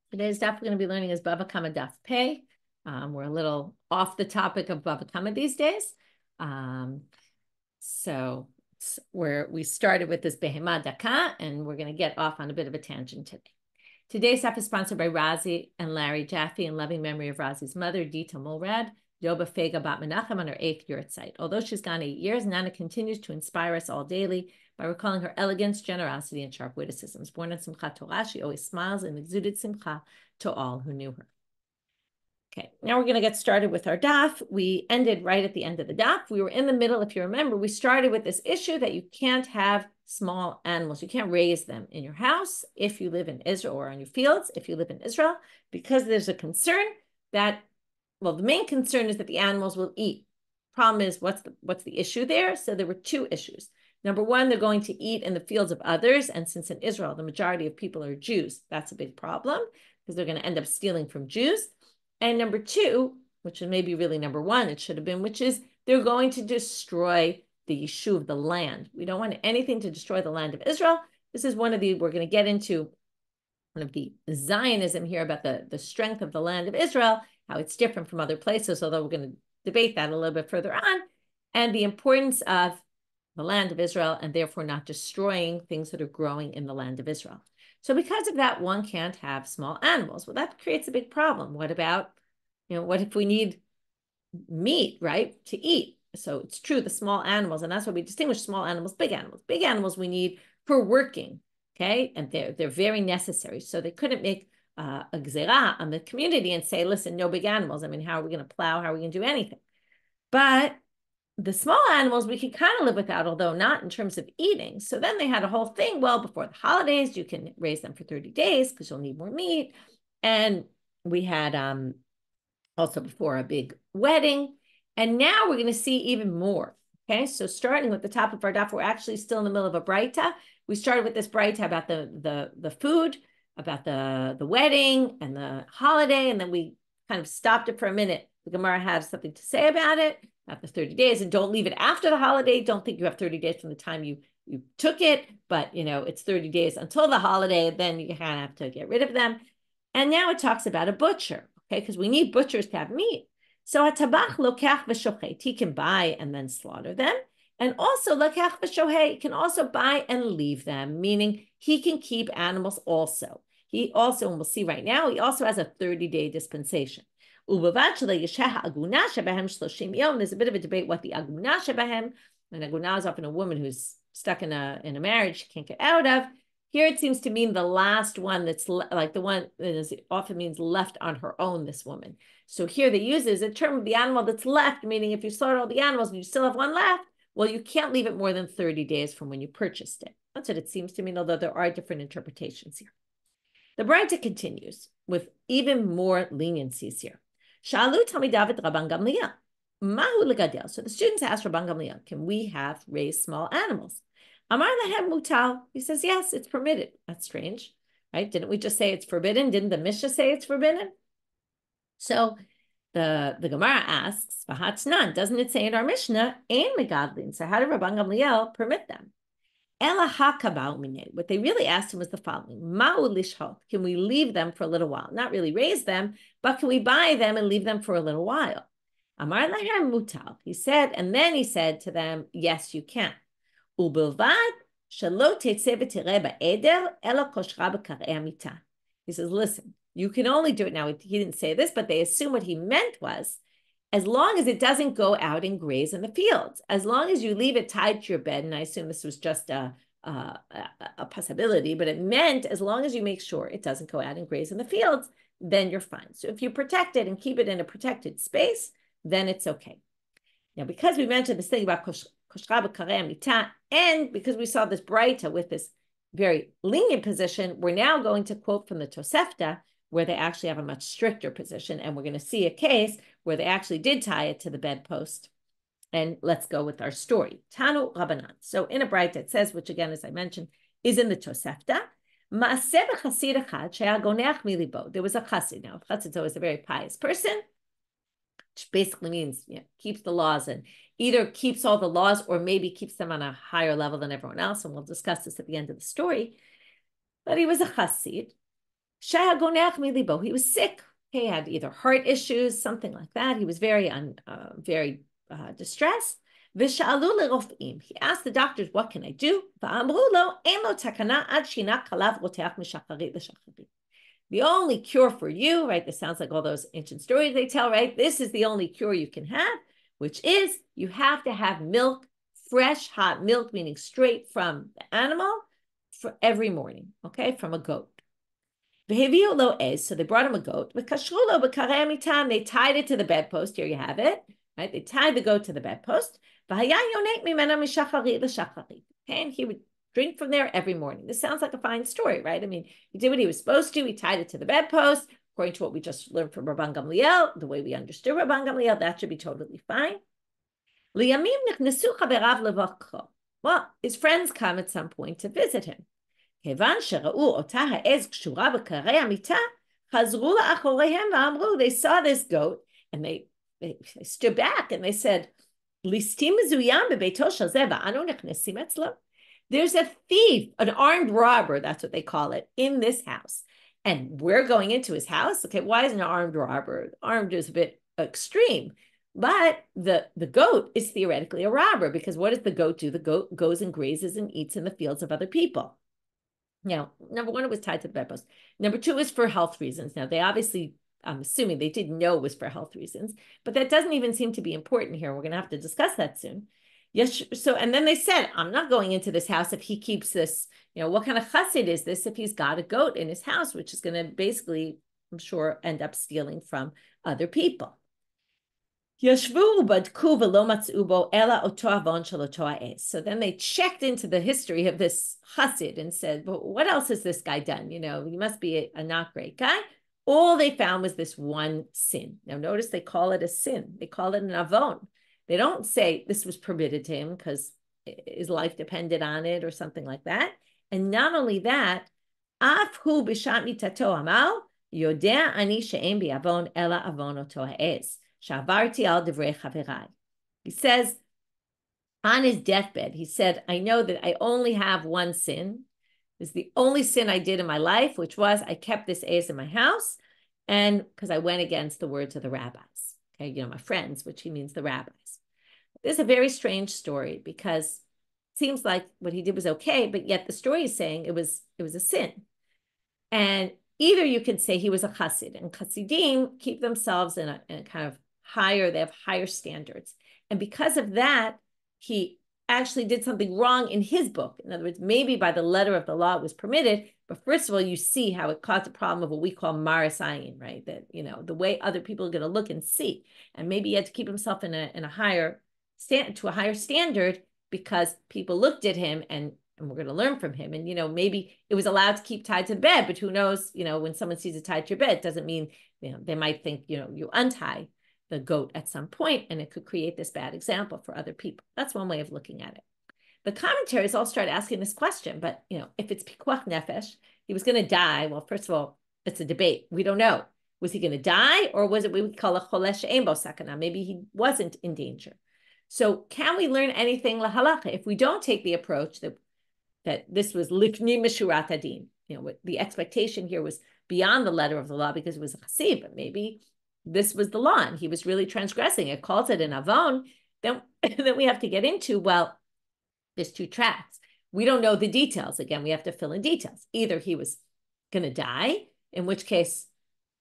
Today's daf we're going to be learning is Bava Kamma daf pei. We're a little off the topic of Bava Kamma these days. So we started with this Behema Daka, and we're going to get off on a bit of a tangent today. Today's daf is sponsored by Razi and Larry Jaffe in loving memory of Razi's mother, Dita Mulrad, Yoba Fega Bat Menachem, on her 8th yahrzeit. Although she's gone 8 years, Nana continues to inspire us all daily by recalling her elegance, generosity, and sharp witticisms. Born in Simchat Torah, she always smiles and exuded simcha to all who knew her. Okay, now we're going to get started with our daf. We ended right at the end of the daf. We were in the middle, if you remember. We started with this issue that you can't have small animals. You can't raise them in your house if you live in Israel, or on your fields if you live in Israel, because there's a concern that, well, the main concern is that the animals will eat. Problem is, what's the issue there? So there were two issues. Number one, they're going to eat in the fields of others. And since in Israel, the majority of people are Jews, that's a big problem because they're going to end up stealing from Jews. And number two, which is maybe really number one, it should have been, which is they're going to destroy the yeshuv, the land. We don't want anything to destroy the land of Israel. This is we're going to get into one of the Zionism here about the strength of the land of Israel, how it's different from other places, although we're going to debate that a little bit further on, and the importance of the land of Israel, and therefore not destroying things that are growing in the land of Israel. So because of that, one can't have small animals. Well, that creates a big problem. What about, what if we need meat, right, to eat? So it's true, the small animals, and that's why we distinguish small animals, big animals. Big animals we need for working, okay? And they're very necessary. So they couldn't make a gzera on the community and say, listen, no big animals. I mean, how are we going to plow? How are we going to do anything? But the small animals we can kind of live without, although not in terms of eating. So then they had a whole thing. Well, before the holidays, you can raise them for 30 days because you'll need more meat. And we had also before a big wedding. And now we're going to see even more. Okay, so starting with the top of our daf, we're actually still in the middle of a braita. We started with this braita about the food, about the wedding and the holiday, and then we kind of stopped it for a minute. The Gemara has something to say about it. After 30 days, and don't leave it after the holiday. Don't think you have 30 days from the time you took it, but it's 30 days until the holiday, then you kind of have to get rid of them. And now it talks about a butcher, okay, because we need butchers to have meat. So a tabach lokach v'shochet, he can buy and then slaughter them. And also lokach v'shohet, he can also buy and leave them, meaning he can keep animals also. He also, and we'll see right now, he also has a 30-day dispensation. There's a bit of a debate what the aguna shebahem. An aguna is often a woman who's stuck in a marriage she can't get out of. Here it seems to mean the last one, that's like the one that often means left on her own, this woman. So here they use it as a term of the animal that's left, meaning if you slaughter all the animals and you still have one left, well, you can't leave it more than 30 days from when you purchased it. That's what it seems to mean, although there are different interpretations here. The Braita continues with even more leniencies here. Shalu Talmidav Rabban Gamliel. Mahu legadel. So the students asked Rabban Gamliel, can we have raised small animals? Amar lehem mutal. He says, yes, it's permitted. That's strange, right? Didn't we just say it's forbidden? Didn't the Mishnah say it's forbidden? So the Gemara asks, Vahatznan, doesn't it say in our Mishnah, Ein megadlin? So how did Rabban Gamliel permit them? What they really asked him was the following: Ma'u lishhot? Can we leave them for a little while? Not really raise them, but can we buy them and leave them for a little while? Amar lahem mutal. He said, and then he said to them, yes, you can. Ubilvad shelo tetzeh v'tireh ba'eder ela koshra b'karei hamita. He says, listen, you can only do it now. He didn't say this, but they assume what he meant was, as long as it doesn't go out and graze in the fields, as long as you leave it tied to your bed, and I assume this was just a possibility, but it meant as long as you make sure it doesn't go out and graze in the fields, then you're fine. So if you protect it and keep it in a protected space, then it's okay. Now, because we mentioned this thing about koshra b'karei hamita, and because we saw this braita with this very lenient position, we're now going to quote from the Tosefta, where they actually have a much stricter position. And we're going to see a case where they actually did tie it to the bedpost. And let's go with our story. Tanu Rabbanan. So in a braita it says, which again, as I mentioned, is in the Tosefta. There was a chassid. Now, a chassid is always a very pious person, which basically means keeps the laws and either keeps all the laws or maybe keeps them on a higher level than everyone else. And we'll discuss this at the end of the story. But he was a chassid. He was sick. He had either heart issues, something like that. He was very distressed. He asked the doctors, what can I do? The only cure for you, right? This sounds like all those ancient stories they tell, right? This is the only cure you can have, which is you have to have milk, fresh, hot milk, meaning straight from the animal for every morning, okay, from a goat. So they brought him a goat. They tied it to the bedpost. Here you have it, right? They tied the goat to the bedpost. Okay, and he would drink from there every morning. This sounds like a fine story, right? I mean, he did what he was supposed to. He tied it to the bedpost. According to what we just learned from Rabban Gamliel, the way we understood Rabban Gamliel, that should be totally fine. Well, his friends come at some point to visit him. They saw this goat and they stood back and they said, there's a thief, an armed robber, that's what they call it, in this house. And we're going into his house. Okay, why is an armed robber? Armed is a bit extreme. But the goat is theoretically a robber, because what does the goat do? The goat goes and grazes and eats in the fields of other people. Now, number one, it was tied to the bedpost. Number two is for health reasons. Now, they obviously, I'm assuming they didn't know it was for health reasons, but that doesn't even seem to be important here. We're going to have to discuss that soon. Yes. So, and then they said, I'm not going into this house if he keeps this, what kind of chassid is this if he's got a goat in his house, which is going to basically, I'm sure, end up stealing from other people. So then they checked into the history of this chassid and said, but what else has this guy done? He must be a not great guy. All they found was this one sin. Now notice they call it a sin. They call it an avon. They don't say this was permitted to him because his life depended on it or something like that. And not only that, afhu b'shat mitato amal yodea ani she'em bi'avon ela avon oto ha'ez. He says on his deathbed, he said, I know that I only have one sin. It's the only sin I did in my life, which was I kept this ace in my house, and because I went against the words of the rabbis. Okay, my friends, which he means the rabbis. This is a very strange story because it seems like what he did was okay, but yet the story is saying it was a sin. And either you could say he was a chassid, and chassidim keep themselves in a kind of higher, they have higher standards. And because of that, he actually did something wrong in his book. In other words, maybe by the letter of the law it was permitted, but first of all, you see how it caused a problem of what we call maris ayin, right? That, the way other people are going to look and see. And maybe he had to keep himself in a higher standard because people looked at him and we're going to learn from him. And, maybe it was allowed to keep tied to the bed, but who knows, when someone sees it tied to your bed, it doesn't mean, they might think, you untie the goat at some point, and it could create this bad example for other people. That's one way of looking at it. The commentaries all start asking this question, but, if it's pikuach nefesh, he was going to die. Well, first of all, it's a debate. We don't know. Was he going to die, or was it what we call a cholesh she'ein bo sakana? Maybe he wasn't in danger. So can we learn anything lahalacha if we don't take the approach that this was lifni mishurat adin? What the expectation here was beyond the letter of the law because it was a chassid, but maybe this was the law and he was really transgressing. It calls it an avon. Then we have to get into, well, there's two tracks. We don't know the details. Again, we have to fill in details. Either he was going to die, in which case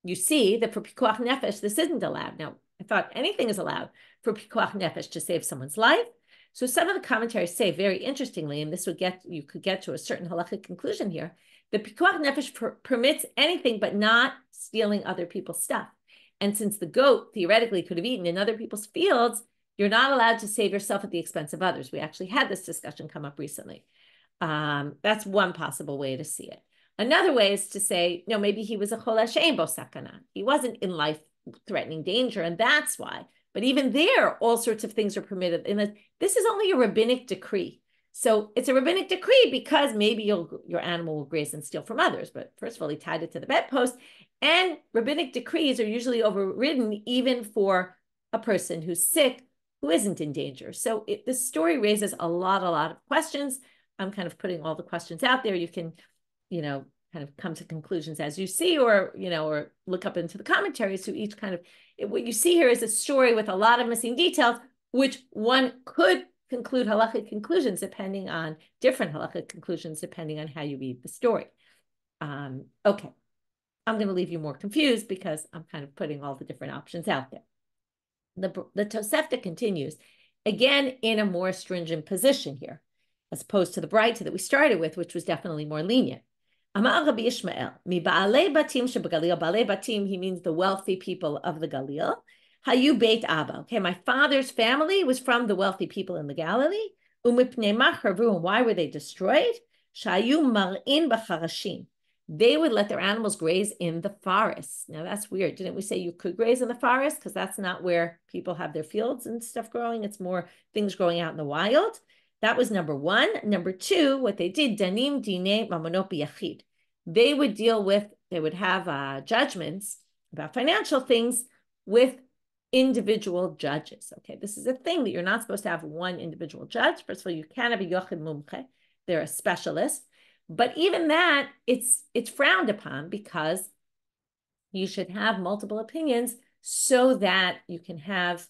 you see that for pikuach nefesh, this isn't allowed. Now, I thought anything is allowed for pikuach nefesh to save someone's life. So some of the commentaries say very interestingly, and you could get to a certain halachic conclusion here, the pikuach nefesh permits anything but not stealing other people's stuff. And since the goat theoretically could have eaten in other people's fields, you're not allowed to save yourself at the expense of others. We actually had this discussion come up recently. That's one possible way to see it. Another way is to say, no, maybe he was a cholesh she'ein bo sakana. He wasn't in life-threatening danger, and that's why. But even there, all sorts of things are permitted. And this is only a rabbinic decree. So it's a rabbinic decree because maybe your animal will graze and steal from others. But first of all, he tied it to the bedpost. And rabbinic decrees are usually overridden even for a person who's sick, who isn't in danger. So this story raises a lot of questions. I'm kind of putting all the questions out there. You can, kind of come to conclusions as you see, or, or look up into the commentaries. So each kind of, what you see here is a story with a lot of missing details, which one could conclude halakhic conclusions depending on different halakhic conclusions, depending on how you read the story. Okay. I'm going to leave you more confused because I'm kind of putting all the different options out there. The Tosefta continues, again, in a more stringent position here, as opposed to the Braita that we started with, which was definitely more lenient. Amar Rabbi Ishmael, mi ba'alei batim shebegalil, ba'alei batim, he means the wealthy people of the Galil. Hayu beit Abba. Okay, my father's family was from the wealthy people in the Galilee. Umipnei machravu, and why were they destroyed? Shayu mar'in b'charashim. They would let their animals graze in the forest. Now that's weird. Didn't we say you could graze in the forest? Because that's not where people have their fields and stuff growing. It's more things growing out in the wild. That was number one. Number two, what they did, danim dine mamonot b'yachid. They would have judgments about financial things with individual judges. Okay, this is a thing that you're not supposed to have one individual judge. First of all, you can have a yochid mumche. They're a specialist. But even that, it's frowned upon because you should have multiple opinions so that you can have,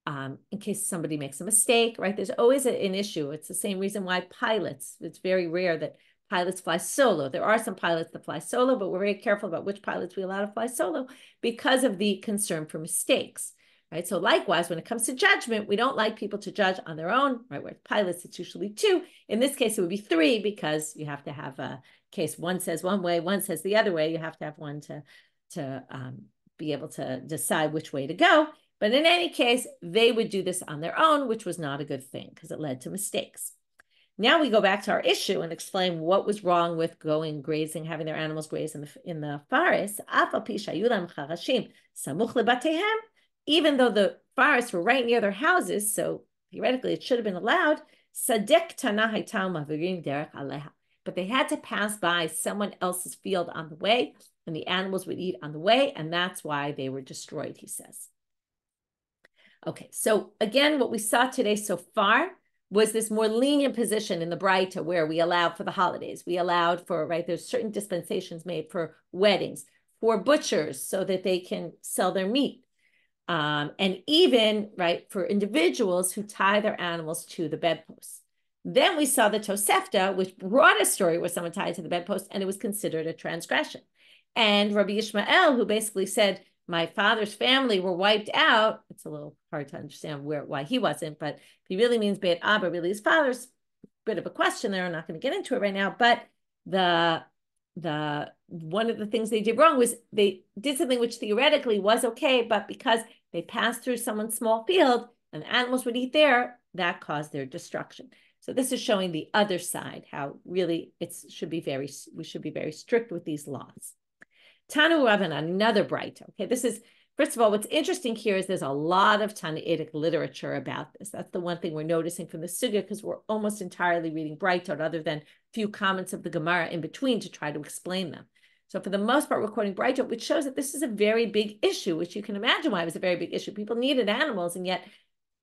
in case somebody makes a mistake, right? There's always an issue. It's the same reason why pilots, it's very rare that pilots fly solo. There are some pilots that fly solo, but we're very careful about which pilots we allow to fly solo because of the concern for mistakes. Right? So likewise, when it comes to judgment, we don't like people to judge on their own, right? With pilots, it's usually two. In this case, it would be three because you have to have a case. One says one way, one says the other way. You have to have one to be able to decide which way to go. But in any case, they would do this on their own, which was not a good thing because it led to mistakes. Now we go back to our issue and explain what was wrong with going grazing, having their animals graze in the forest. Even though the forests were right near their houses, so theoretically it should have been allowed, but they had to pass by someone else's field on the way, and the animals would eat on the way, and that's why they were destroyed, he says. Okay, so again, what we saw today so far was this more lenient position in the Braita where we allowed for the holidays. We allowed for, right, there's certain dispensations made for weddings, for butchers so that they can sell their meat. And even, right, for individuals who tie their animals to the bedpost. Then we saw the Tosefta, which brought a story where someone tied to the bedpost, and it was considered a transgression. And Rabbi Ishmael, who basically said, my father's family were wiped out. It's a little hard to understand why he wasn't, but if he really means Beit Abba, really his father's, bit of a question there. I'm not going to get into it right now, but one of the things they did wrong was they did something which theoretically was okay, but because they passed through someone's small field and the animals would eat there, that caused their destruction. So this is showing the other side, how really we should be very strict with these laws. Tanu Rabbanan, another Braita. Okay, this is, first of all, what's interesting here is there's a lot of Tanaitic literature about this. That's the one thing we're noticing from the Sugya, because we're almost entirely reading Braita, other than a few comments of the Gemara in between to try to explain them. So for the most part, we're quoting Braita, which shows that this is a very big issue, which you can imagine why it was a very big issue. People needed animals, and yet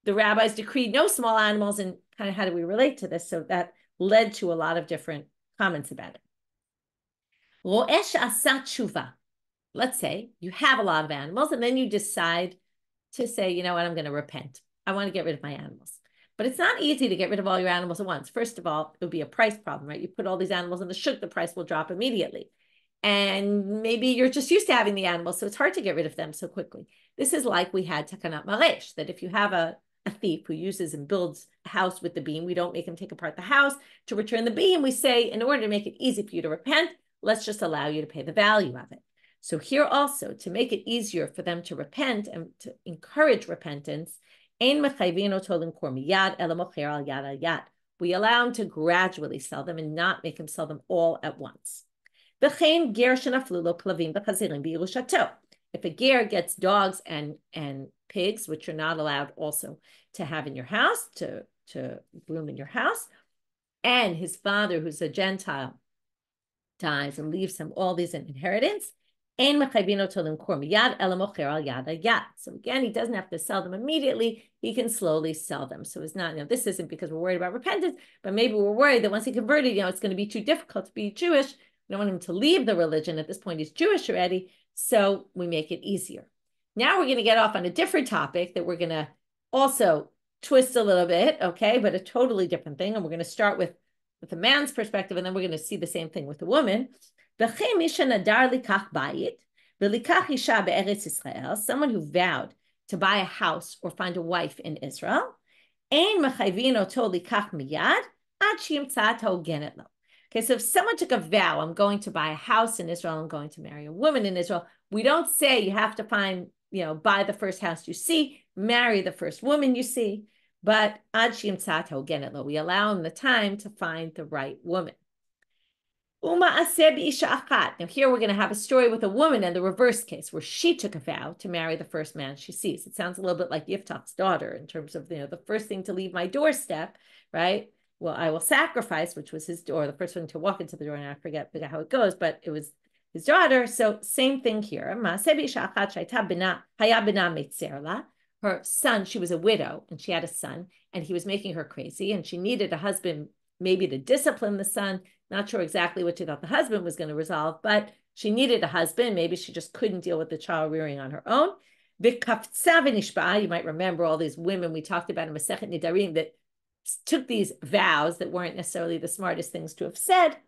the rabbis decreed no small animals, and kind of how do we relate to this? So that led to a lot of different comments about it. Ro'esh asat tshuva. Let's say you have a lot of animals, and then you decide to say, you know what, I'm going to repent. I want to get rid of my animals. But it's not easy to get rid of all your animals at once. First of all, it would be a price problem, right? You put all these animals in the shuk, the price will drop immediately. And maybe you're just used to having the animals, so it's hard to get rid of them so quickly. This is like we had takanat maresh, that if you have a thief who uses and builds a house with the beam, we don't make him take apart the house to return the beam. We say, in order to make it easy for you to repent, let's just allow you to pay the value of it. So here also, to make it easier for them to repent and to encourage repentance, we allow them to gradually sell them and not make them sell them all at once. If a ger gets dogs and pigs, which you're not allowed also to have in your house, to groom in your house, and his father, who's a Gentile, dies and leaves him all these in inheritance, so again, he doesn't have to sell them immediately. He can slowly sell them. So it's not, this isn't because we're worried about repentance, but maybe we're worried that once he converted, it's going to be too difficult to be Jewish. We don't want him to leave the religion. At this point, he's Jewish already, so we make it easier. Now we're going to get off on a different topic that we're going to also twist a little bit, okay, but a totally different thing. And we're going to start with the man's perspective, and then we're going to see the same thing with the woman. Someone who vowed to buy a house or find a wife in Israel. Okay, so if someone took a vow, I'm going to buy a house in Israel, I'm going to marry a woman in Israel, we don't say you have to find, buy the first house you see, marry the first woman you see, but we allow him the time to find the right woman. Now here we're going to have a story with a woman in the reverse case, where she took a vow to marry the first man she sees. It sounds a little bit like Yiftach's daughter in terms of, the first thing to leave my doorstep, right? Well, I will sacrifice, which was his door, the first one to walk into the door, and I forget how it goes, but it was his daughter. So same thing here. Her son, she was a widow, and she had a son, and he was making her crazy, and she needed a husband maybe to discipline the son. Not sure exactly what she thought the husband was going to resolve, but she needed a husband. Maybe she just couldn't deal with the child rearing on her own. You might remember all these women we talked about in Masechet Nidarim that took these vows that weren't necessarily the smartest things to have said.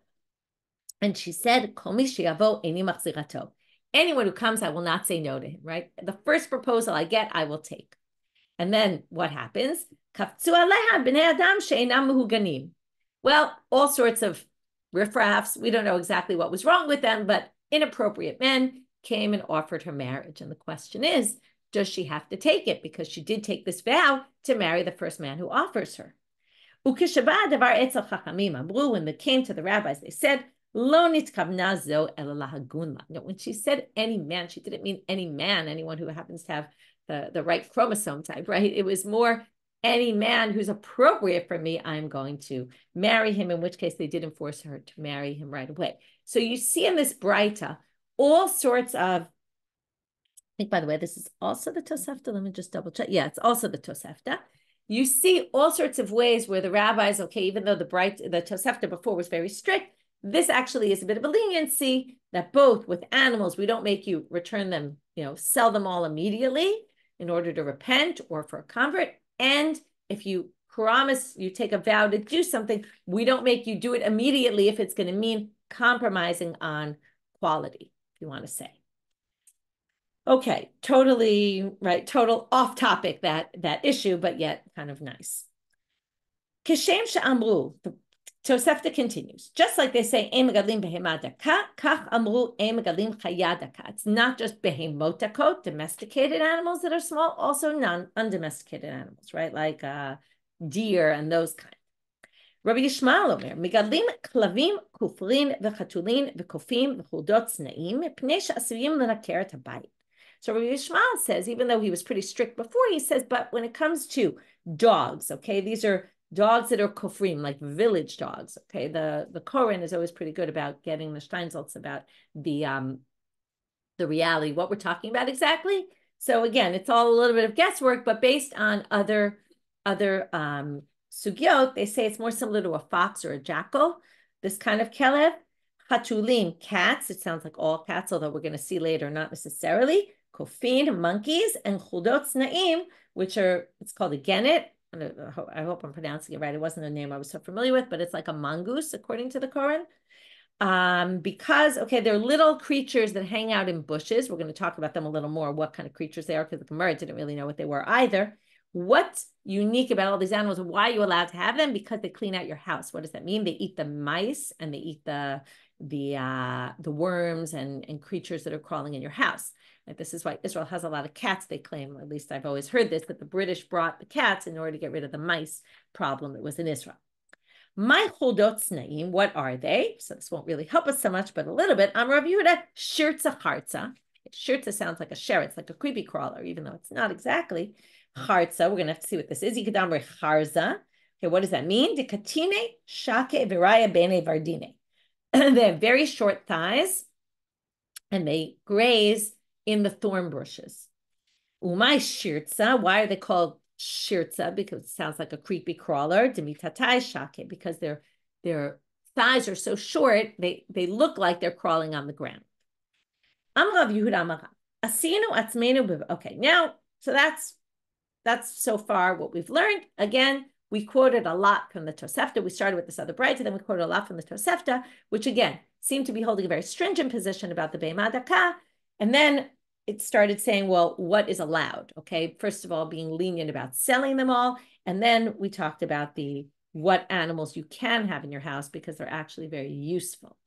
And she said, anyone who comes, I will not say no to him, right? The first proposal I get, I will take. And then what happens? Well, all sorts of riffraffs. We don't know exactly what was wrong with them, but inappropriate men came and offered her marriage. And the question is, does she have to take it? Because she did take this vow to marry the first man who offers her. When they came to the rabbis, they said, when she said any man, she didn't mean any man, anyone who happens to have the right chromosome type, right? It was more any man who's appropriate for me, I'm going to marry him, in which case they didn't force her to marry him right away. So you see in this Breita, all sorts of, I think, by the way, this is also the Tosefta. Let me just double check. Yeah, it's also the Tosefta. You see all sorts of ways where the rabbis, okay, even though the Tosefta before was very strict, this actually is a bit of a leniency that both with animals, we don't make you return them, sell them all immediately in order to repent or for a convert. And if you promise, you take a vow to do something, we don't make you do it immediately if it's going to mean compromising on quality, if you want to say. Okay, totally, right, total off topic, that issue, but yet kind of nice. Kishem she'amru, the Tosefta continues, just like they say, it's not just behemotakot, domesticated animals that are small, also non-undomesticated animals, right? Like deer and those kind. Rabbi Yishmael omer, megalim klavim, kufrin, v'chatulin, v'kofim, v'chuldot znaim, pnei she'asuyim l'naker et habayit. So Rabbi Yishmael says, even though he was pretty strict before, he says, but when it comes to dogs, okay, these are dogs that are kofrim, like village dogs, okay? The Koren is always pretty good about getting the Steinsaltz about the reality, what we're talking about exactly. So again, it's all a little bit of guesswork, but based on other sugyot, they say it's more similar to a fox or a jackal, this kind of kelev. Chatulim, cats, it sounds like all cats, although we're going to see later, not necessarily. Kofin, monkeys, and chuldot znaim, which are, it's called a genet. I hope I'm pronouncing it right. It wasn't a name I was so familiar with, but it's like a mongoose, according to the Koran. Because, okay, they're little creatures that hang out in bushes. We're going to talk about them a little more, what kind of creatures they are, because the Gemara didn't really know what they were either. What's unique about all these animals and why are you allowed to have them? Because they clean out your house. What does that mean? They eat the mice and they eat the worms and creatures that are crawling in your house. Like, this is why Israel has a lot of cats, they claim, at least I've always heard this, that the British brought the cats in order to get rid of the mice problem that was in Israel. My chuldot znaim, what are they? So this won't really help us so much, but a little bit. I'm Rav Yehuda shirtza chartza. Shirtza sounds like a sheretz, like a creepy crawler, even though it's not exactly. Chartza, we're going to have to see what this is. Yikadamre charza. Okay, what does that mean? De katine shake viraya bene vardine. They have very short thighs, and they graze in the thorn bushes. Umay shirtza, why are they called shirtza? Because it sounds like a creepy crawler. Demitatai shake, because their thighs are so short, they look like they're crawling on the ground. Amar Rav Yehuda Amar Asinu atzmenu. Okay, now, so that's so far what we've learned. Again, we quoted a lot from the Tosefta. We started with this other bright, and then we quoted a lot from the Tosefta, which again seemed to be holding a very stringent position about the Behemah Daka. And then it started saying, well, what is allowed? Okay, first of all, being lenient about selling them all. And then we talked about what animals you can have in your house because they're actually very useful.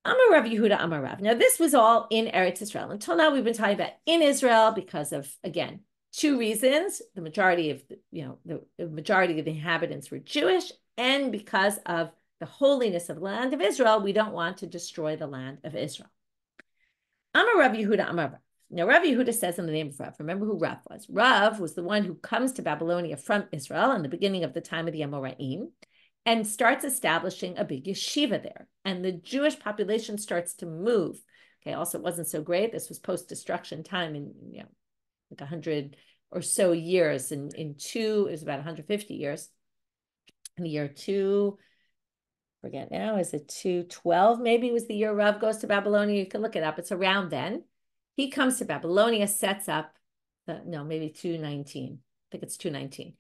Amar Rav Yehuda Amar Rav. Now, this was all in Eretz Israel. Until now, we've been talking about in Israel because of, again, two reasons. The majority of the majority of the inhabitants were Jewish, and because of the holiness of the land of Israel, we don't want to destroy the land of Israel. Amar Rav Yehuda Amar Rav. Now, Rav Yehuda says in the name of Rav, remember who Rav was. Rav was the one who comes to Babylonia from Israel in the beginning of the time of the Amoraim and starts establishing a big yeshiva there. And the Jewish population starts to move. Okay, also, it wasn't so great. This was post-destruction time in, like 100 or so years. It was about 150 years. In the year 2, forget now, is it 212? Maybe was the year Rav goes to Babylonia. You can look it up. It's around then. He comes to Babylonia, sets up, maybe 219. I think it's 219.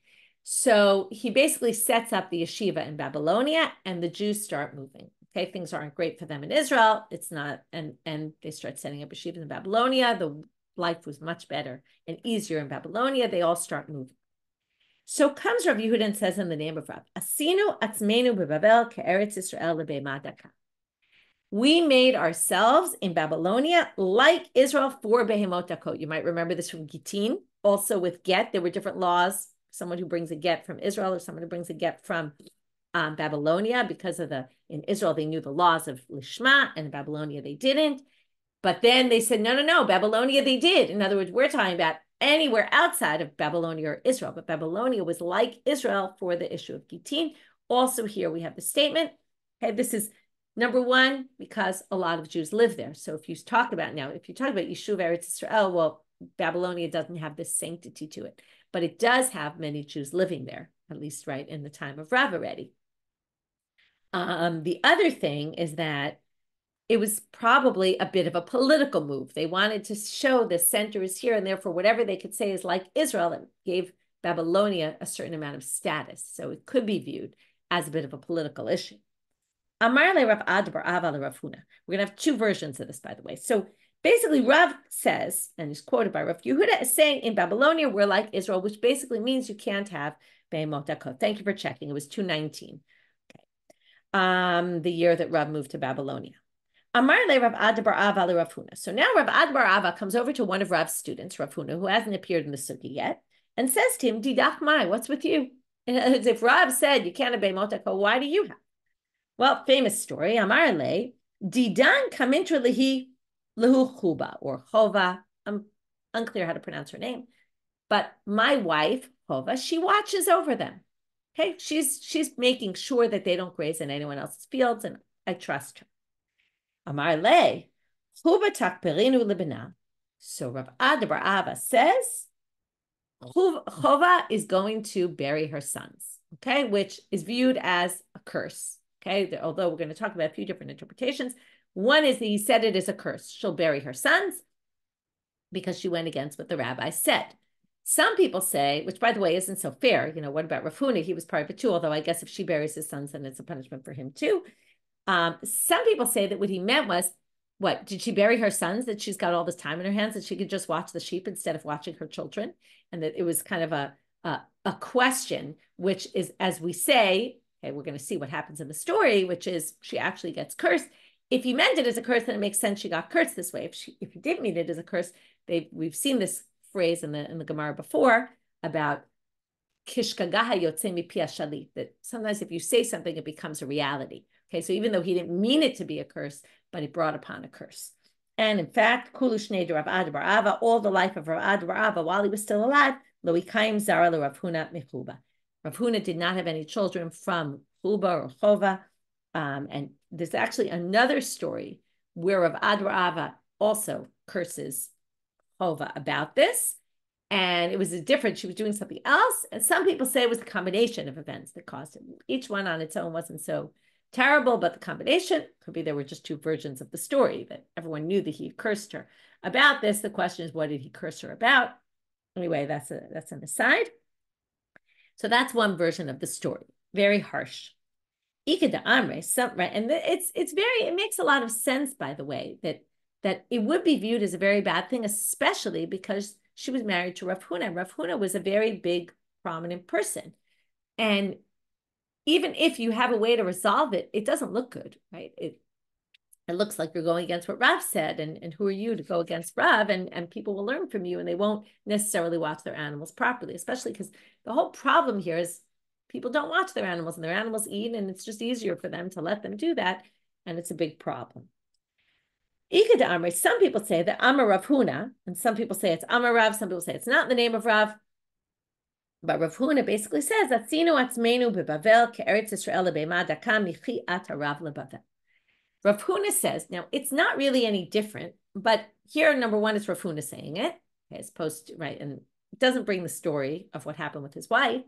So he basically sets up the yeshiva in Babylonia, and the Jews start moving. Okay, things aren't great for them in Israel. It's not, and they start setting up yeshivas in Babylonia. The life was much better and easier in Babylonia. They all start moving. So comes Rav Yehuda and says in the name of Rav, Asinu atzmenu bebabel ke'eretz Yisrael lebehemah daka. We made ourselves in Babylonia like Israel for behemot dakot. You might remember this from Gittin. Also with get, there were different laws. Someone who brings a get from Israel or someone who brings a get from Babylonia, because in Israel, they knew the laws of Lishma, and in Babylonia, they didn't. But then they said, no, Babylonia, they did. In other words, we're talking about anywhere outside of Babylonia or Israel, but Babylonia was like Israel for the issue of Gittin. Also here we have the statement, okay, this is number one, because a lot of Jews live there. So if you talk about Yishuv Eretz Israel, well, Babylonia doesn't have this sanctity to it, but it does have many Jews living there, at least right in the time of Rav already. The other thing is that it was probably a bit of a political move. They wanted to show the center is here, and therefore whatever they could say is like Israel, and gave Babylonia a certain amount of status. So it could be viewed as a bit of a political issue. Amar le Rav Ad bar Ava le Rav Huna. We're going to have two versions of this, by the way. So basically, Rav says, and he's quoted by Rav Yehuda, is saying in Babylonia, we're like Israel, which basically means you can't have behemot dakot. Thank you for checking. It was 219. Okay. The year that Rav moved to Babylonia. Amar le Rav Ad bar Ava le Rav Huna. So now Rav Ad bar Ava comes over to one of Rav's students, Rav Huna, who hasn't appeared in the sugi yet, and says to him, Didach mai, what's with you? As if Rav said you can't have behemot dakot, why do you have? Well, famous story. Amar le Didan kamintra lehi lehu chuba or chova. I'm unclear how to pronounce her name, but my wife Chova, she watches over them. Okay, she's making sure that they don't graze in anyone else's fields, and I trust her. Amar le chuba takperinu lebena. So Rav Ad bar Ava says Chova is going to bury her sons. Okay, which is viewed as a curse. Okay, although we're going to talk about a few different interpretations. One is that he said it as a curse. She'll bury her sons because she went against what the rabbi said. Some people say, which by the way isn't so fair, what about Rav Huna? He was part of it too, although I guess if she buries his sons, then it's a punishment for him too. Some people say that what he meant was, what, did she bury her sons, that she's got all this time in her hands that she could just watch the sheep instead of watching her children? And that it was kind of a question, which is, as we say, okay, we're going to see what happens in the story, which is she actually gets cursed. If he meant it as a curse, then it makes sense she got cursed this way. If he didn't mean it as a curse, we've seen this phrase in the Gemara before about kishkagaha yotze mipi shalit, that sometimes if you say something, it becomes a reality. Okay, so even though he didn't mean it to be a curse, but it brought upon a curse. And in fact, kulu shnei Rav Ad bar Ava, all the life of Rav Ad bar Ava while he was still alive, lo ikayim zara le Rav Huna mechuba. Rav Huna did not have any children from Chuba or Chova. And there's actually another story where Rav Ad bar Ava also curses Chova about this. And it was she was doing something else. And some people say it was a combination of events that caused it. Each one on its own wasn't so terrible, but the combination could be there were just two versions of the story, that everyone knew that he cursed her about this. The question is, what did he curse her about? Anyway, that's an aside. So that's one version of the story. Very harsh. Ikeda Amre, right? And it makes a lot of sense, by the way, that it would be viewed as a very bad thing, especially because she was married to Rav Huna. Rav Huna was a very big, prominent person. And even if you have a way to resolve it, it doesn't look good, right? It looks like you're going against what Rav said, and who are you to go against Rav? And people will learn from you, and they won't necessarily watch their animals properly, especially because the whole problem here is people don't watch their animals, and their animals eat, and it's just easier for them to let them do that, and it's a big problem. Some people say that Amar Rav Huna, and some people say it's Amar Rav, some people say it's not in the name of Rav. But Rav Huna basically says that Rav Huna says, now it's not really any different, but here, number one, is Rav Huna saying it, as opposed to, right, and it doesn't bring the story of what happened with his wife.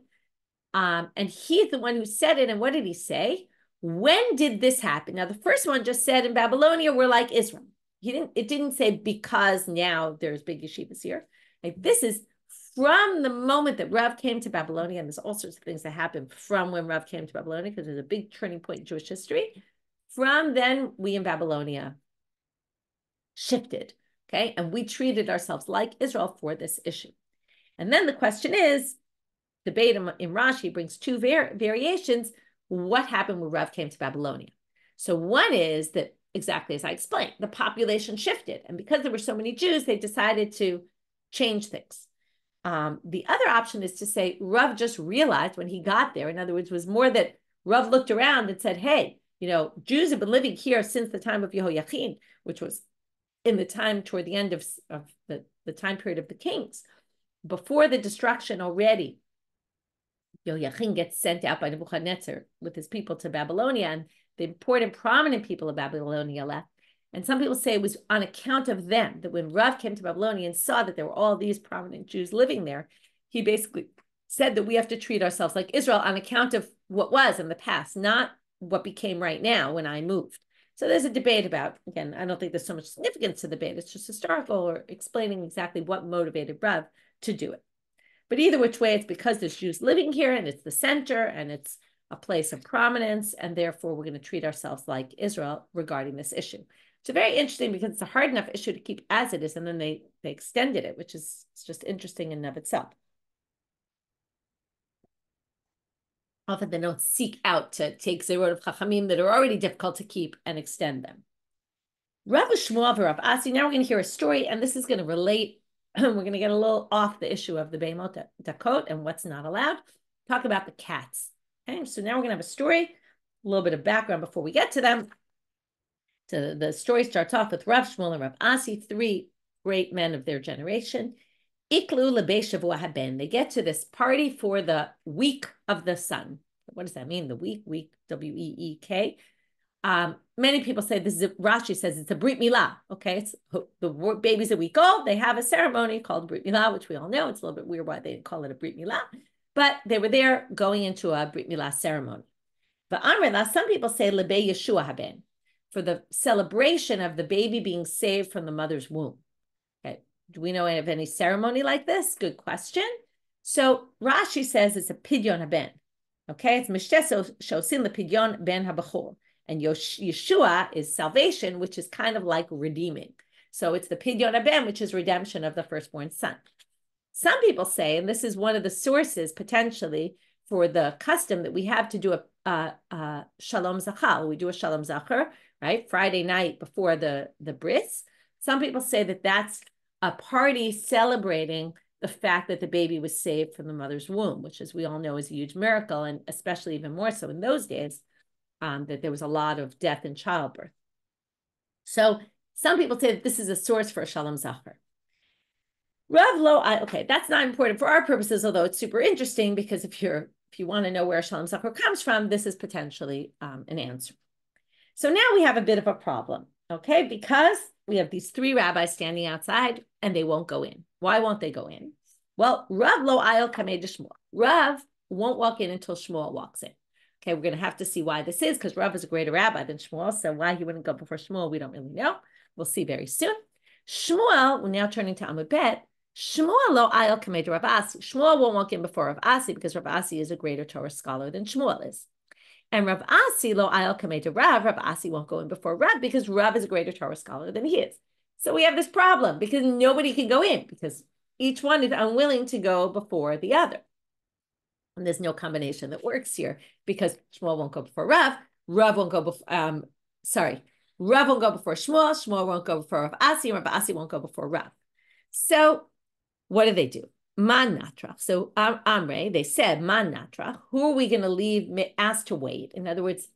And he's the one who said it. And what did he say? When did this happen? Now, the first one just said in Babylonia, we're like Israel. It didn't say because now there's big yeshivas here. Like, this is from the moment that Rav came to Babylonia, and there's all sorts of things that happened from when Rav came to Babylonia, because there's a big turning point in Jewish history. From then, we in Babylonia shifted, okay? And we treated ourselves like Israel for this issue. And then the question is, debate in Rashi brings two variations. What happened when Rav came to Babylonia? So one is that, exactly as I explained, the population shifted. And because there were so many Jews, they decided to change things. The other option is to say Rav just realized when he got there, in other words, was more that Rav looked around and said, hey, Jews have been living here since the time of Yehoiachin, which was in the time toward the end of the time period of the kings. Before the destruction already, Yehoiachin gets sent out by Nebuchadnezzar with his people to Babylonia, and the important, prominent people of Babylonia left. And some people say it was on account of them, that when Rav came to Babylonia and saw that there were all these prominent Jews living there, he basically said that we have to treat ourselves like Israel on account of what was in the past, not what became right now when I moved. So there's a debate about, again, I don't think there's so much significance to the debate. It's just historical, or explaining exactly what motivated Rav to do it. But either which way, it's because there's Jews living here, and it's the center, and it's a place of prominence, and therefore we're going to treat ourselves like Israel regarding this issue. It's very interesting because it's a hard enough issue to keep as it is, and then they extended it, which is just interesting in and of itself. Often they don't seek out to take zerot of chachamim that are already difficult to keep and extend them. Rav Shmuel Rav Asi, now we're going to hear a story, and this is going to relate. We're going to get a little off the issue of the Beimot Dakot and what's not allowed. Talk about the cats. Okay, so now we're going to have a story, a little bit of background before we get to them. So the story starts off with Rav Shmuel and Rav Asi, three great men of their generation. Iklu lebei shavua haben. They get to this party for the week of the sun. What does that mean? The week, W-E-E-K. Many people say this is, Rashi says it's a Brit Milah. Okay, it's the baby's a week old. They have a ceremony called Brit Milah, which we all know. It's a little bit weird why they call it a Brit Milah, but they were there going into a Brit Milah ceremony. But Amrela, some people say lebei Yeshua haben, for the celebration of the baby being saved from the mother's womb. Okay, do we know of any ceremony like this? Good question. So Rashi says it's a pidyon haben. Okay, it's mishtes shosin lepidyon ben habachor. And Yeshua is salvation, which is kind of like redeeming. So it's the pidyon haben, which is redemption of the firstborn son. Some people say, and this is one of the sources potentially for the custom that we have to do a shalom zachal. We do a shalom zachar, right? Friday night before the bris. Some people say that that's a party celebrating the fact that the baby was saved from the mother's womb, which, as we all know, is a huge miracle, and especially even more so in those days, that there was a lot of death in childbirth. So some people say that this is a source for a shalom zachar. Rav Lo, okay, that's not important for our purposes, although it's super interesting, because if you want to know where shalom zachar comes from, this is potentially an answer. So now we have a bit of a problem, okay, because we have these three rabbis standing outside and they won't go in. Why won't they go in? Well, Rav Lo Ayel Kamei de Shmuel. Rav won't walk in until Shmuel walks in. Okay, we're going to have to see why this is, because Rav is a greater rabbi than Shmuel, so why he wouldn't go before Shmuel, we don't really know. We'll see very soon. Shmuel, we're now turning to Amud Bet. Shmuel lo ayel kamei to Rav Asi. Shmuel won't walk in before Rav Asi because Rav Asi is a greater Torah scholar than Shmuel is. And Rav Asi lo ayel kamei to Rav. Rav Asi won't go in before Rav because Rav is a greater Torah scholar than he is. So we have this problem because nobody can go in because each one is unwilling to go before the other. And there's no combination that works here because Shmuel won't go before Rav. Rav won't go before, Rav won't go before Shmuel. Shmuel won't go before Rav Asi. And Rav Asi won't go before Rav. So what do? Man natra. So Amre, they said, man natra, who are we going to leave asked to wait? In other words,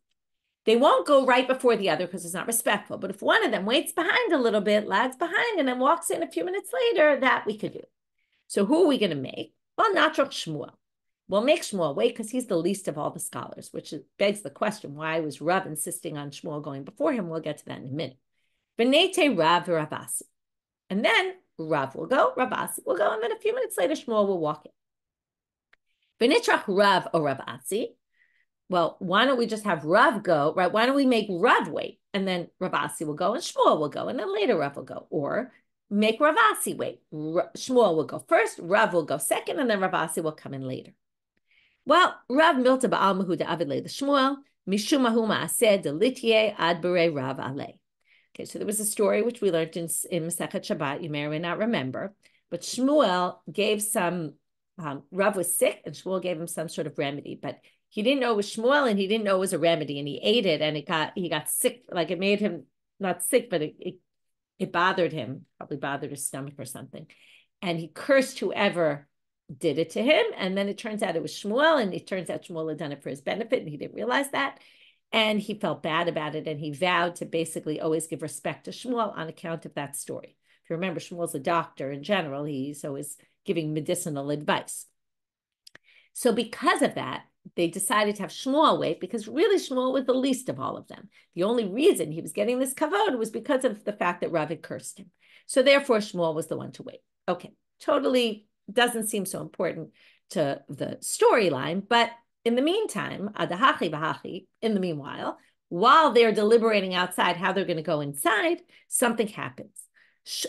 they won't go right before the other because it's not respectful. But if one of them waits behind a little bit, lags behind, and then walks in a few minutes later, that we could do. So who are we going to make? Well, natra Shmuel. We'll make Shmuel wait because he's the least of all the scholars, which begs the question, why was Rav insisting on Shmuel going before him? We'll get to that in a minute. V'nete Rav Rav Asi. And then Rav will go, Rav Asi will go, and then a few minutes later, Shmuel will walk in. V'nitrach Rav or Rav Asi. Well, why don't we just have Rav go, right? Why don't we make Rav wait? And then Rav Asi will go and Shmuel will go, and then later Rav will go. Or make Rav Asi wait. Shmuel will go first, Rav will go second, and then Rav Asi will come in later. Well, Rav Milta Ba'al Mahuda Avidle the Shmuel, Mishumahu Ma'aseh Delitye Adbere Rav Ale. Okay, so there was a story which we learned in Masechet Shabbat, you may or may not remember, but Shmuel gave some, Rav was sick and Shmuel gave him some sort of remedy, but he didn't know it was Shmuel and he didn't know it was a remedy and he ate it and he got sick, like it made him not sick, but it bothered him, probably bothered his stomach or something. And he cursed whoever did it to him. And then it turns out it was Shmuel, and it turns out Shmuel had done it for his benefit and he didn't realize that. And he felt bad about it. And he vowed to basically always give respect to Shmuel on account of that story. If you remember, Shmuel's a doctor in general. He's always giving medicinal advice. So because of that, they decided to have Shmuel wait because really Shmuel was the least of all of them. The only reason he was getting this kavod was because of the fact that Rav had cursed him. So therefore Shmuel was the one to wait. Okay, totally doesn't seem so important to the storyline, but in the meantime, adahachi bahachi, in the meanwhile, while they're deliberating outside how they're going to go inside, something happens.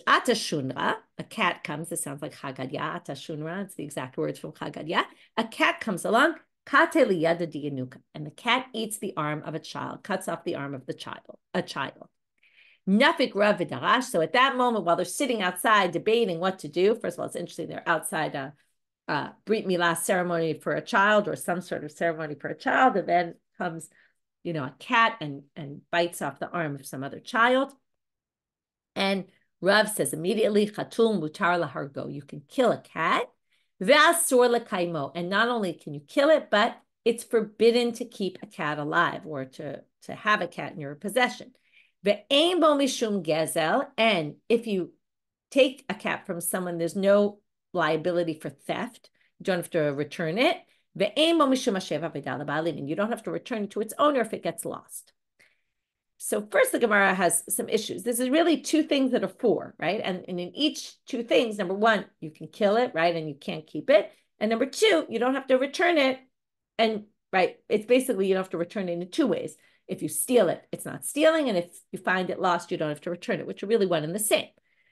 Ata shunra, a cat comes, this sounds like Chagadya, ata shunra, it's the exact words from Chagadya. A cat comes along, kate liyada diyanuka, and the cat eats the arm of a child, cuts off the arm of a child. Nafik Rav v'darash. So at that moment, while they're sitting outside debating what to do, first of all, it's interesting, they're outside Brit Milah ceremony for a child or some sort of ceremony for a child, and then comes, a cat and bites off the arm of some other child. And Rav says immediately, Chatul mutar lahargo, you can kill a cat, ve'asur lekaimo, and not only can you kill it, but it's forbidden to keep a cat alive or to have a cat in your possession. Ve'ein bo mishum gezel, and if you take a cat from someone, there's no liability for theft. You don't have to return it. Ve'ein bo mishum hasheva v'dala ba'alim, and you don't have to return it to its owner if it gets lost. So first, the Gemara has some issues. This is really two things that are four, right? And in each two things, number one, you can kill it, right? And you can't keep it. And number two, you don't have to return it. And right, it's basically you don't have to return it in two ways. If you steal it, it's not stealing. And if you find it lost, you don't have to return it, which are really one and the same.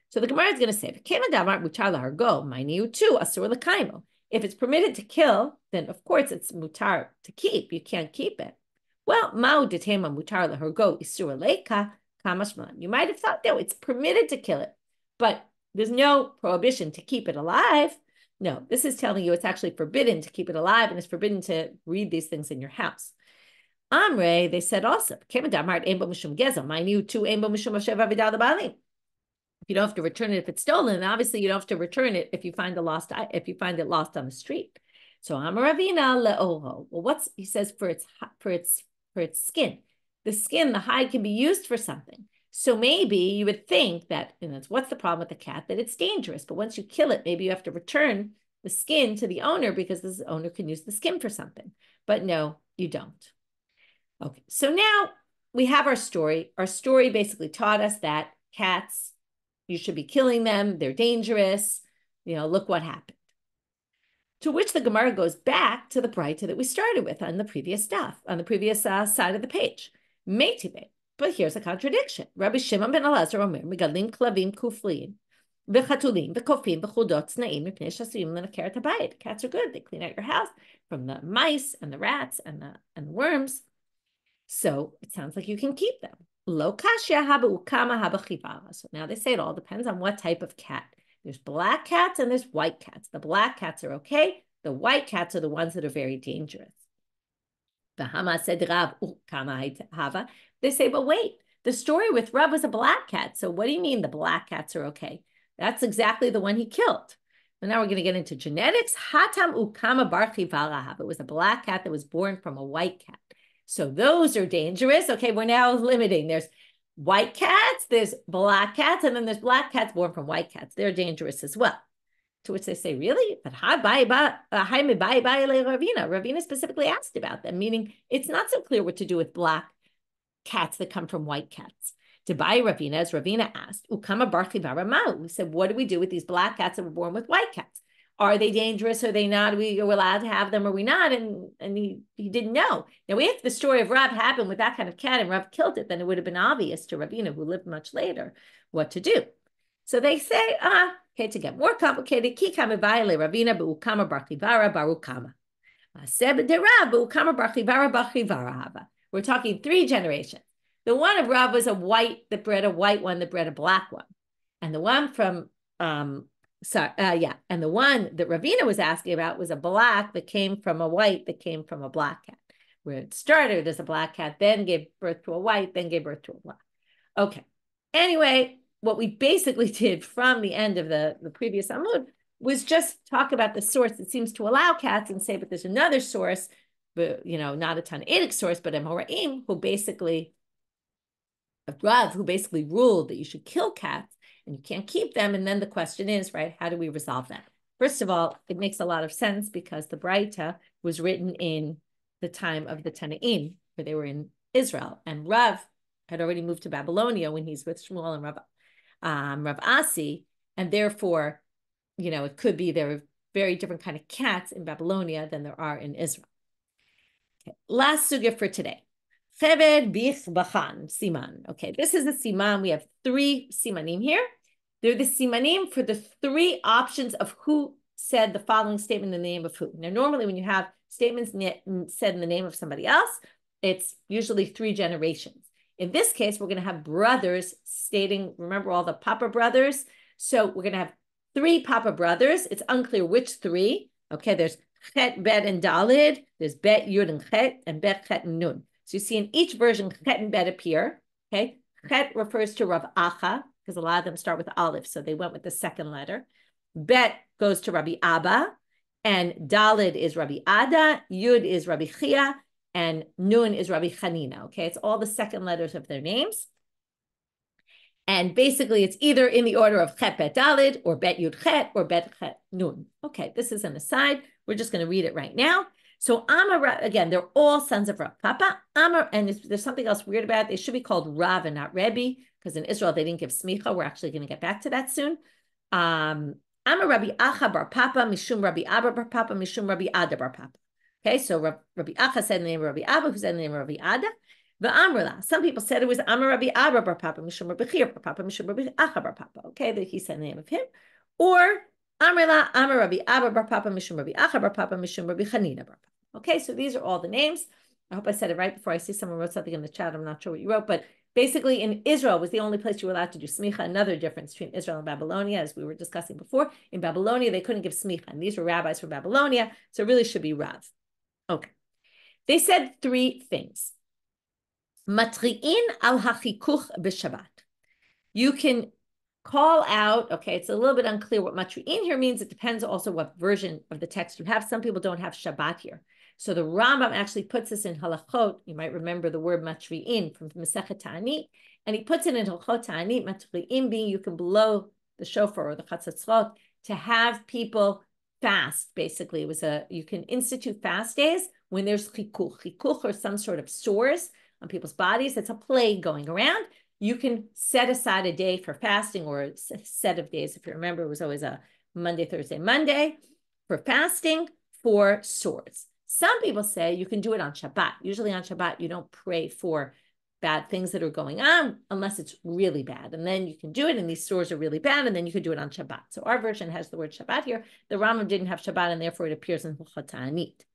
So the Gemara is going to say, if it's permitted to kill, then of course it's mutar to keep. You can't keep it. Well, you might have thought, no, it's permitted to kill it, but there's no prohibition to keep it alive. No, this is telling you it's actually forbidden to keep it alive, and it's forbidden to read these things in your house. Amre, they said also, if you don't have to return it if it's stolen, then obviously you don't have to return it if you find it lost on the street. So Amaravina le'oho. Well, he says for its skin. The skin, the hide can be used for something. So maybe you would think that, what's the problem with the cat? That it's dangerous. But once you kill it, maybe you have to return the skin to the owner because the owner can use the skin for something. But no, you don't. Okay, so now we have our story. Our story basically taught us that cats, you should be killing them. They're dangerous. Look what happened. To which the Gemara goes back to the Braita that we started with on the previous stuff, on the previous side of the page. Meitive. But here's a contradiction. Rabbi Shimon ben Elazar Omer, Megalim klavim kuflin, v'chatulim, v'kofim, v'chudot, tznaim, mipnei shasuyim l'nakeret habayit. Cats are good. They clean out your house from the mice and the rats and the worms. So it sounds like you can keep them. Lo kashya haba ukama haba chivara. So now they say it all depends on what type of cat. There's black cats and there's white cats. The black cats are okay. The white cats are the ones that are very dangerous. Bahama said Rav ukama hava. They say, but wait, the story with Rav was a black cat. So what do you mean the black cats are okay? That's exactly the one he killed. And now we're going to get into genetics. Hatam ukama bar chivara hava. It was a black cat that was born from a white cat. So those are dangerous. Okay, we're now limiting. There's white cats, there's black cats, and then there's black cats born from white cats. They're dangerous as well. To which they say, really? But Ravina specifically asked about them, meaning it's not so clear what to do with black cats that come from white cats. To buy Ravina, as Ravina asked, Ukama barchi varamau. We said, what do we do with these black cats that were born with white cats? Are they dangerous? Are they not? Are we allowed to have them? Are we not? And he didn't know. Now, if the story of Rav happened with that kind of cat and Rav killed it, then it would have been obvious to Ravina, who lived much later, what to do. So they say, okay, to get more complicated, Kikame Vaile Ravina Bu'ukama Barchivara Barukama. We're talking 3 generations. The one of Rav was a white that bred a white one that bred a black one. And the one from and the one that Ravina was asking about was a black that came from a white that came from a black cat, where it started as a black cat, then gave birth to a white, then gave birth to a black. Okay. Anyway, what we basically did from the end of the previous Talmud was just talk about the source that seems to allow cats and say, but there's another source, but not a Tanaitic source, but a Moraim who basically ruled that you should kill cats and you can't keep them. And then the question is, right, how do we resolve that? First of all, it makes a lot of sense because the Braita was written in the time of the Tanaim, where they were in Israel. And Rav had already moved to Babylonia when he's with Shmuel and Rav Asi. And therefore, it could be there are very different kind of cats in Babylonia than there are in Israel. Okay. Last sugya for today. Cheved bich bachan, siman. Okay, this is the siman. We have 3 simanim here. They're the simanim for the 3 options of who said the following statement in the name of who. Now, normally when you have statements said in the name of somebody else, it's usually 3 generations. In this case, we're going to have brothers stating, remember all the Papa brothers? So we're going to have 3 Papa brothers. It's unclear which 3. Okay, there's Chet, Bet, and Dalid. There's Bet, Yud, and Chet, and Bet, Chet, and Nun. So you see in each version, Chet and Bet appear. Okay, Chet refers to Rav Acha, because a lot of them start with Aleph, so they went with the second letter. Bet goes to Rabbi Abba, and Dalid is Rabbi Ada, Yud is Rabbi Chia, and Nun is Rabbi Chanina. Okay, it's all the second letters of their names. And basically, it's either in the order of Chet Bet Dalid, or Bet Yud Chet, or Bet Chet Nun. Okay, this is an aside. We're just going to read it right now. So Amar, again, they're all sons of Rav Papa. Amar, and there's something else weird about it. They should be called Rav and not Rebbe, because in Israel they didn't give smicha. We're actually going to get back to that soon. Amar Rabbi Acha bar Papa, Mishum Rabbi Abba bar Papa, Mishum Rabbi Ada bar Papa. Okay, so Rabbi Acha said the name of Rabbi Abba, who said the name of Rabbi Ada. The Amrla, some people said it was Amar Rabbi Abba bar Papa, Mishum Rabbi Chia bar Papa, Mishum Rabbi Acha bar Papa. Okay, that he said the name of him. Or Amrla, Amar Rabbi Abba bar Papa, Mishum Rabbi Acha bar Papa, Mishum Rabbi Chanina bar Papa. Okay, so these are all the names. I hope I said it right before. I see someone wrote something in the chat. I'm not sure what you wrote, but basically in Israel was the only place you were allowed to do smicha. Another difference between Israel and Babylonia, as we were discussing before. In Babylonia, they couldn't give smicha, and these were rabbis from Babylonia, so it really should be Rav. Okay. They said 3 things. Matri'in al hachikuch b'Shabbat. You can call out, okay, it's a little bit unclear what matri'in here means. It depends also what version of the text you have. Some people don't have Shabbat here. So the Rambam actually puts this in halachot. You might remember the word matri'in from Masechet Ta'anit, and he puts it in halachot Ta'anit, matri'in being you can blow the shofar or the chatzatzot to have people fast. Basically, you can institute fast days when there's chikuch. Chikuch or some sort of sores on people's bodies. It's a plague going around. You can set aside a day for fasting or a set of days. If you remember, it was always a Monday, Thursday, Monday. for fasting, for sores. Some people say you can do it on Shabbat. Usually on Shabbat, you don't pray for bad things that are going on unless it's really bad. And then you can do it, and these sores are really bad, and then you can do it on Shabbat. So our version has the word Shabbat here. The Rambam didn't have Shabbat, and therefore it appears in Hilchot Ta'anit.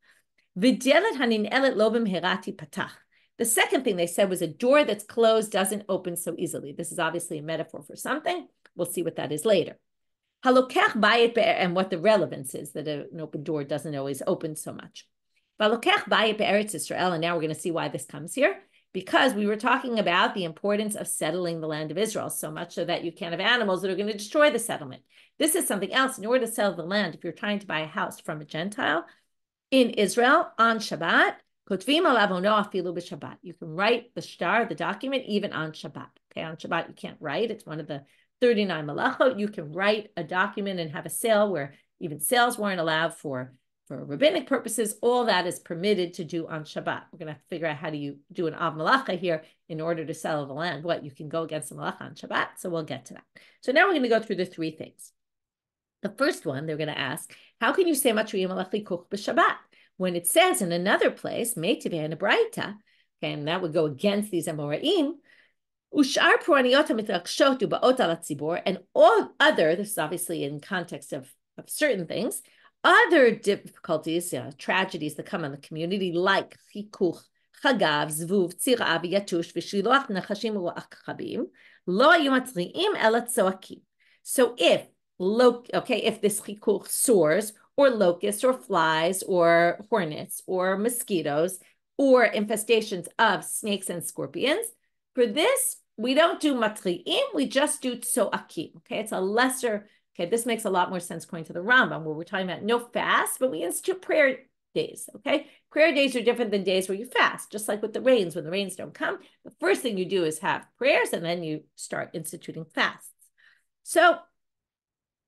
The second thing they said was a door that's closed doesn't open so easily. This is obviously a metaphor for something. We'll see what that is later. And what the relevance is, that an open door doesn't always open so much. And now we're going to see why this comes here, because we were talking about the importance of settling the land of Israel, so much so that you can't have animals that are going to destroy the settlement. This is something else. In order to settle the land, if you're trying to buy a house from a Gentile in Israel on Shabbat, you can write the shtar, the document, even on Shabbat. Okay, on Shabbat you can't write. It's one of the 39 malachot. You can write a document and have a sale, where even sales weren't allowed for rabbinic purposes. All that is permitted to do on Shabbat. We're going to have to figure out how do you do an av malacha here in order to settle the land. What, you can go against the malacha on Shabbat, so we'll get to that. So now we're going to go through the three things. The first one, they're going to ask, how can you say matriyim alach likuch b'Shabbat when it says in another place, meitiv in a braita, okay, and that would go against these amoraim, ushar puraniyot mitrakshot ubaot al hatzibor, and all other, this is obviously in context of certain things, other difficulties, tragedies that come on the community, like chikuch, chagav, zvuv, tzira, yatush, v'shiloach nachashim u'akchabim, lo hayu matzriim ela tzoakim. So if this chikuch sores, or locusts, or flies, or hornets, or mosquitoes, or infestations of snakes and scorpions, for this, we don't do matri'im, we just do tzoakim. Okay, it's a lesser, okay, this makes a lot more sense according to the Rambam, where we're talking about no fast, but we institute prayer days, okay? Prayer days are different than days where you fast, just like with the rains. When the rains don't come, the first thing you do is have prayers, and then you start instituting fasts. So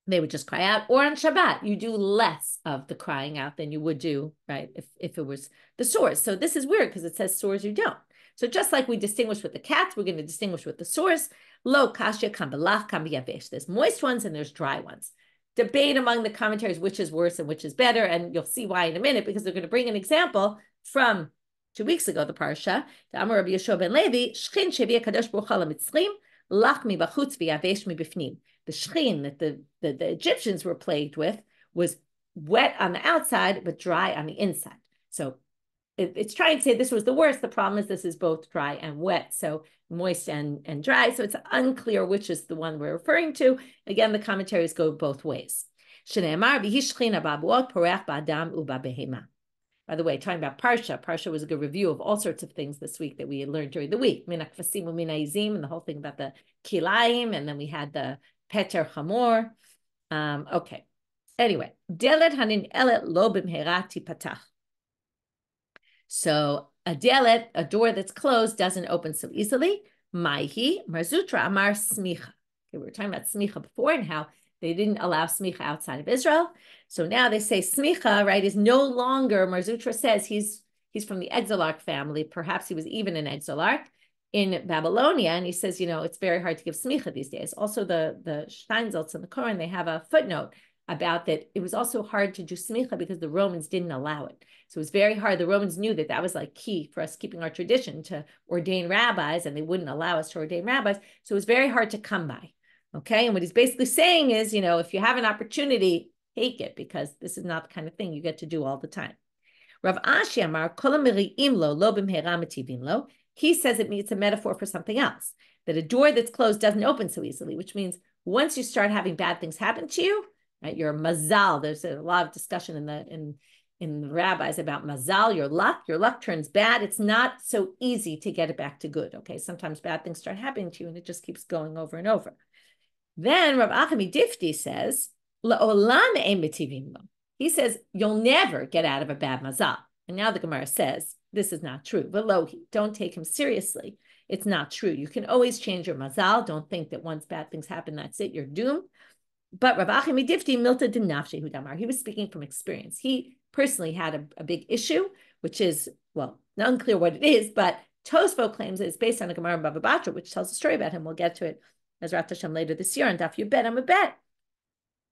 they would just cry out, or on Shabbat, you do less of the crying out than you would do, right, if it was the sores. So this is weird, because it says sores, you don't. So just like we distinguish with the cats, we're going to distinguish with the sores. Lo kasha kam belach kam yavesh. There's moist ones and there's dry ones. Debate among the commentaries which is worse and which is better, and you'll see why in a minute, because they're going to bring an example from 2 weeks ago, the parsha. The Amar Rabbi Yeshua ben Levi, shchin shevi kadosh baruch hu lamitzrim, lach mi bachutz v'yavesh mi bifnim. The shchin that the Egyptians were plagued with was wet on the outside, but dry on the inside. So it's trying to say this was the worst. The problem is this is both dry and wet, so moist and dry. So it's unclear which is the one we're referring to. Again, the commentaries go both ways. By the way, talking about Parsha was a good review of all sorts of things this week that we had learned during the week. And the whole thing about the kilayim, and then we had the Peter Chamor. Okay. Anyway, Delet hanin elet lo b'mherati patach. So a delet, a door that's closed, doesn't open so easily. Maihi marzutra amar smicha. Okay, we were talking about smicha before and how they didn't allow smicha outside of Israel. So now they say smicha, right, is no longer. Marzutra says he's from the exilarch family. Perhaps he was even an exilarch in Babylonia, and he says, it's very hard to give smicha these days. Also, the Steinsaltz and the Koran, they have a footnote about that. It was also hard to do smicha because the Romans didn't allow it. So it was very hard. The Romans knew that was like key for us keeping our tradition to ordain rabbis, and they wouldn't allow us to ordain rabbis. So it was very hard to come by. Okay. And what he's basically saying is, if you have an opportunity, take it, because this is not the kind of thing you get to do all the time. Rav Ashi Amar, lo. He says it's a metaphor for something else, that a door that's closed doesn't open so easily, which means once you start having bad things happen to you, right, your mazal, there's a lot of discussion in the rabbis about mazal, your luck turns bad. It's not so easy to get it back to good. Okay, sometimes bad things start happening to you and it just keeps going over and over. Then Rav Achami Difti says, la'olam ein mitivim lo. He says, you'll never get out of a bad mazal. And now the Gemara says, this is not true. Velohi, don't take him seriously. It's not true. You can always change your mazal. Don't think that once bad things happen, that's it, you're doomed. But Rav Achami Difti milta de nafshe hu damar. He was speaking from experience. He personally had a big issue, which is, well, unclear what it is, but Tosefta claims that it's based on a Gemara in Bava Batra, which tells a story about him. We'll get to it as Rat Hashem later this year on Daf Yubet. I'm a bet.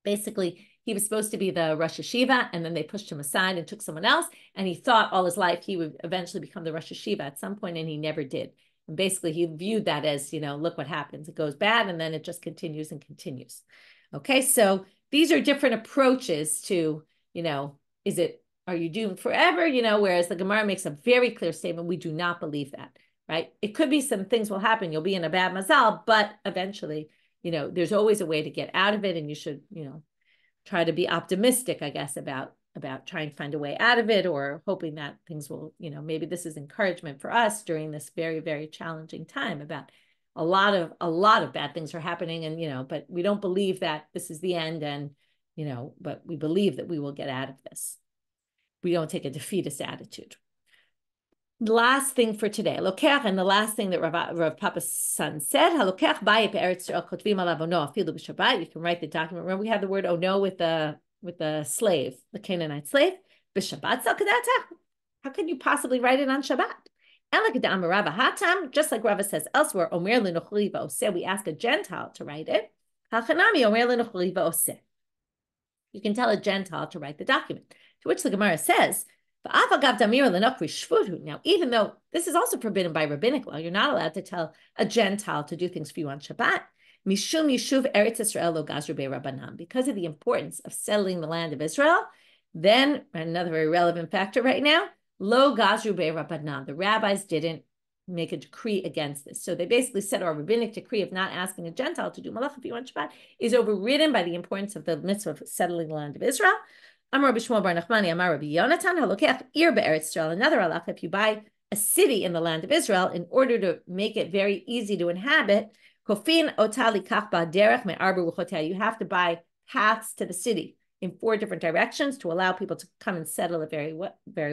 Basically, he was supposed to be the Rosh Yeshiva, and then they pushed him aside and took someone else. And he thought all his life he would eventually become the Rosh Yeshiva at some point, and he never did. And basically, he viewed that as, look what happens. It goes bad, and then it just continues and continues. Okay, so these are different approaches to, are you doomed forever? Whereas the Gemara makes a very clear statement, we do not believe that, right? It could be some things will happen. You'll be in a bad mazal, but eventually, there's always a way to get out of it, and you should, try to be optimistic, I guess, about trying to find a way out of it, or hoping that things will, maybe this is encouragement for us during this very, very challenging time about a lot of bad things are happening, and, but we don't believe that this is the end, and, but we believe that we will get out of this. We don't take a defeatist attitude. The last thing for today, Lokeach, and the last thing that Rav Papa's son said, Halokech bayit be'eretz Yisrael kotvim alav ono afilu b'Shabbat. You can write the document. Remember, we had the word ono with the slave, the Canaanite slave. B'Shabbat zakadata. How can you possibly write it on Shabbat? Just like Rava says elsewhere, Omer l'nochli va'oseh, we ask a Gentile to write it. Hachanami Omer l'nochli va'oseh. You can tell a Gentile to write the document. To which the Gemara says, now, even though this is also forbidden by rabbinic law, you're not allowed to tell a Gentile to do things for you on Shabbat. Mishum Yishuv Eretz Yisrael lo gazru be'Rabbanan. Because of the importance of settling the land of Israel, then another very relevant factor right now, lo gazru be'Rabbanan. The rabbis didn't make a decree against this. So they basically said our rabbinic decree of not asking a Gentile to do malacha for you on Shabbat is overridden by the importance of the mitzvah of settling the land of Israel. Amar Rabbi Shmuel bar Nachmani, Amar Rabbi Yonatan, halokech ir be'eretz Yisrael. Another halacha, if you buy a city in the land of Israel, in order to make it very easy to inhabit, kofin otali kach ba'derech me'arba ruchotea. You have to buy paths to the city in 4 different directions to allow people to come and settle it very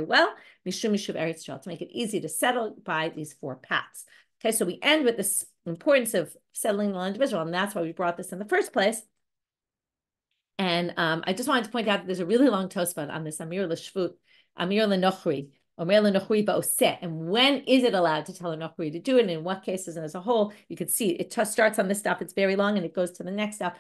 well. Mishum Yishuv Eretz Yisrael, to make it easy to settle by these 4 paths. Okay, so we end with this importance of settling the land of Israel, and that's why we brought this in the first place. And I just wanted to point out that there's a really long Tosefta on this Amir l'shvut, Amir l'nochri, Omer l'nochri va'oseh. And when is it allowed to tell a nochri to do it, and in what cases? And as a whole, you can see it starts on this stuff. It's very long, and it goes to the next stuff.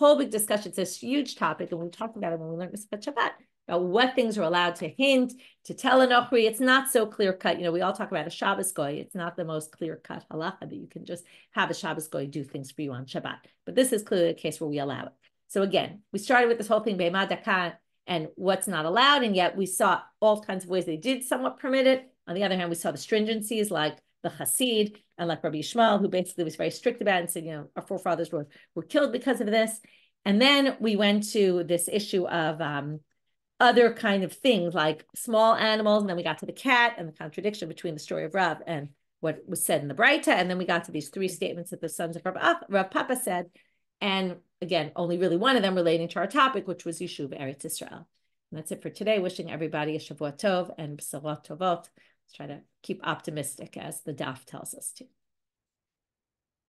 Whole big discussion. It's this huge topic, and we talked about it when we learned this about Shabbat, about what things are allowed to hint, to tell a nochri. It's not so clear cut. We all talk about a Shabbos goy. It's not the most clear cut halacha that you can just have a Shabbos goy do things for you on Shabbat. But this is clearly a case where we allow it. So again, we started with this whole thing, Behemah Daka, and what's not allowed, and yet we saw all kinds of ways they did somewhat permit it. On the other hand, we saw the stringencies like the Hasid and like Rabbi Yishmael, who basically was very strict about it and said, our forefathers were killed because of this. And then we went to this issue of other kind of things like small animals, and then we got to the cat and the contradiction between the story of Rav and what was said in the Breita, and then we got to these 3 statements that the sons of Rav Papa said. And again, only really one of them relating to our topic, which was Yishuv Eretz Yisrael. And that's it for today. Wishing everybody a Shavua Tov and B'sorot Tovot. Let's try to keep optimistic as the Daf tells us to.